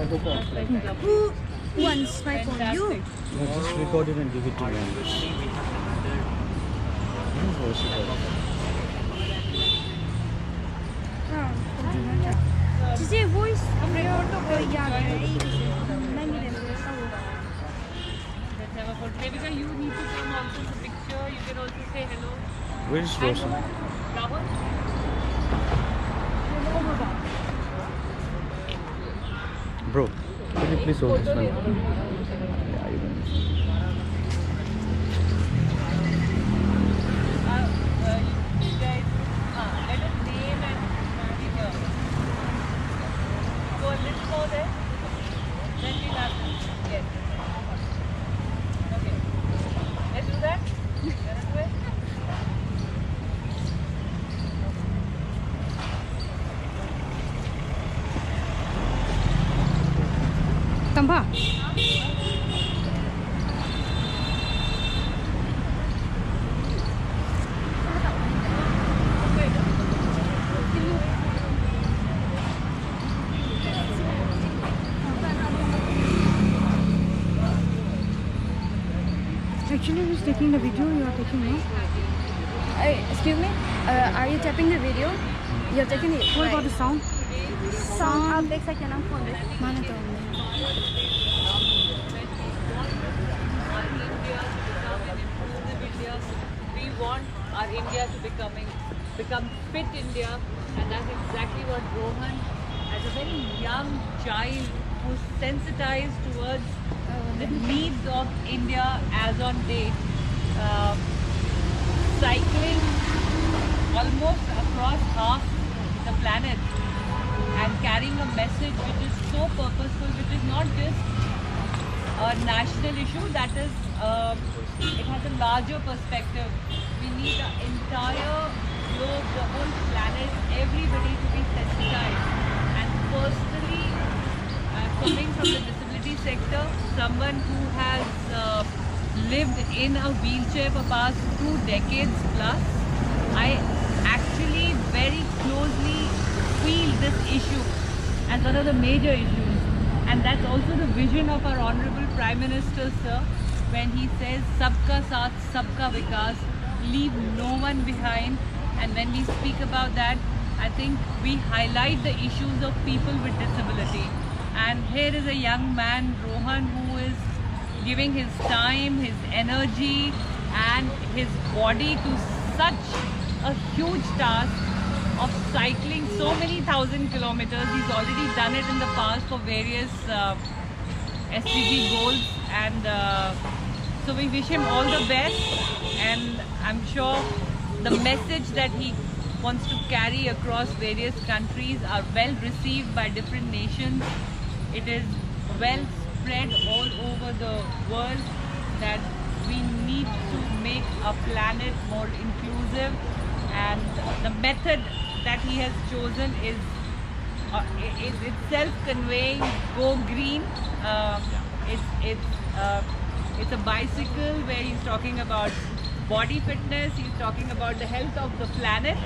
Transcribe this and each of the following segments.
Who wants my phone? You? No, just record it and give it to me. Just voice. Let's have a photo. Devika, you need to come also in the picture. You can also say hello. Where is Roshan? Rahul? Bro, can you please hold this one? Yeah, you can. You guys, let us name and here. Go a little more there. Then we'll have to. Yes. Okay. Let's do that. Let us do it. Tamba. Actually, who's taking the video? You are taking, no? Excuse me, are you tapping the video? You're taking it. What about the sound? Sound? I'll take second on phone. Mana to? We want our India to become fit India, and that's exactly what Rohan, as a very young child who's sensitized towards the needs of India as on date, cycling almost across half the planet and carrying a message which is so purposeful, which is not just a national issue, that is, it has a larger perspective. We need the entire globe, the whole planet, everybody to be sensitized. And personally, coming from the disability sector, someone who has lived in a wheelchair for past 2 decades plus, I actually very closely feel this issue as one of the major issues. And that's also the vision of our Honorable Prime Minister, sir, when he says, Sabka Saath, Sabka Vikas, leave no one behind. And when we speak about that, I think we highlight the issues of people with disability. And here is a young man, Rohan, who is giving his time, his energy and his body to such a huge task of cycling so many thousand kilometers. He's already done it in the past for various SDG goals, and so we wish him all the best, and I'm sure the message that he wants to carry across various countries are well received by different nations. It is well spread all over the world that we need to make our planet more inclusive, and the method that he has chosen is itself conveying go green. It's a bicycle where he's talking about body fitness, he's talking about the health of the planet,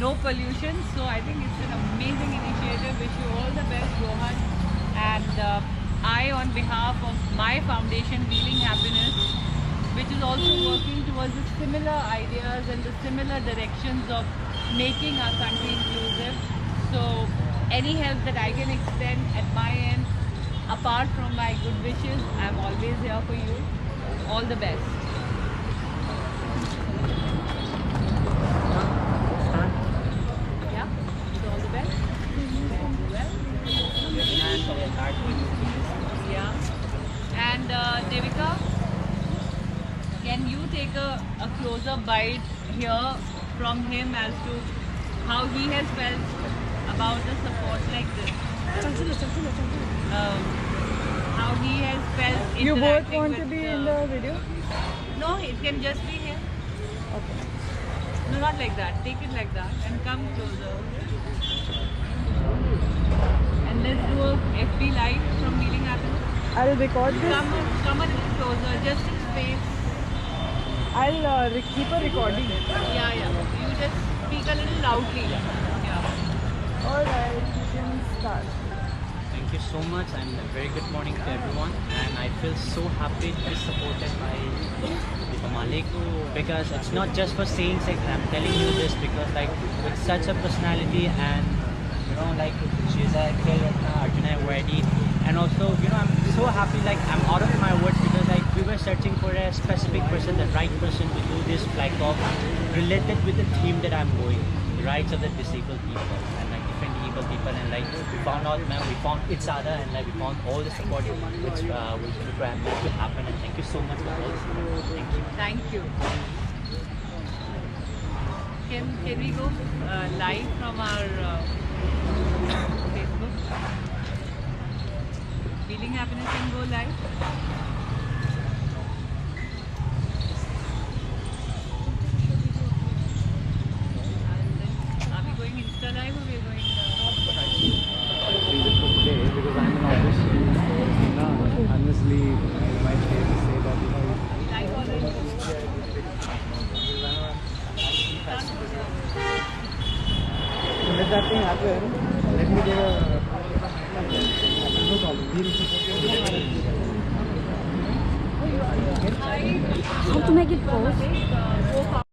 no pollution. So I think it's an amazing initiative. Wish you all the best, Rohan. And I, on behalf of my foundation, Wheeling Happiness, which is also working towards the similar ideas and the similar directions of making our country inclusive. So any help that I can extend at my end, apart from my good wishes, I'm always here for you. All the best. Yeah, so all the best. Yeah. And Devika, can you take a closer bite here from him as to how he has felt about the support like this? How he has felt. You both interacting want to with be in the video? No, it can just be him. Okay. No, not like that. Take it like that and come closer. And let's do a FB live from Wheeling Happiness. I'll record this. Come a little closer, just in space. I'll keep a recording. Yeah. You just speak a little loudly. Yeah. Alright, you can start. Thank you. you so much, and a very good morning to everyone. And I feel so happy to be supported by the Malik, because it's not just for saying sake. I'm telling you this because like with such a personality, and you know, like she's a Khel Ratna, Arjuna Awardee, and also you know I'm so happy. Like I'm out of my words because like we were searching for a specific person, the right person to do this flag off related with the theme that I'm going, the rights of the disabled people and like different able people, and like we found out, man, we found each other, and like we found all the support which make it happen. And thank you so much for all the support. Thank you. Thank you. Can we go live from our Facebook? Feeling Happiness can go live. And then, are we going Insta live or we are going? Because I'm in office. Honestly, I might be able to say that Live already. let that thing happen. Let me get a. No problem. How to make it pause?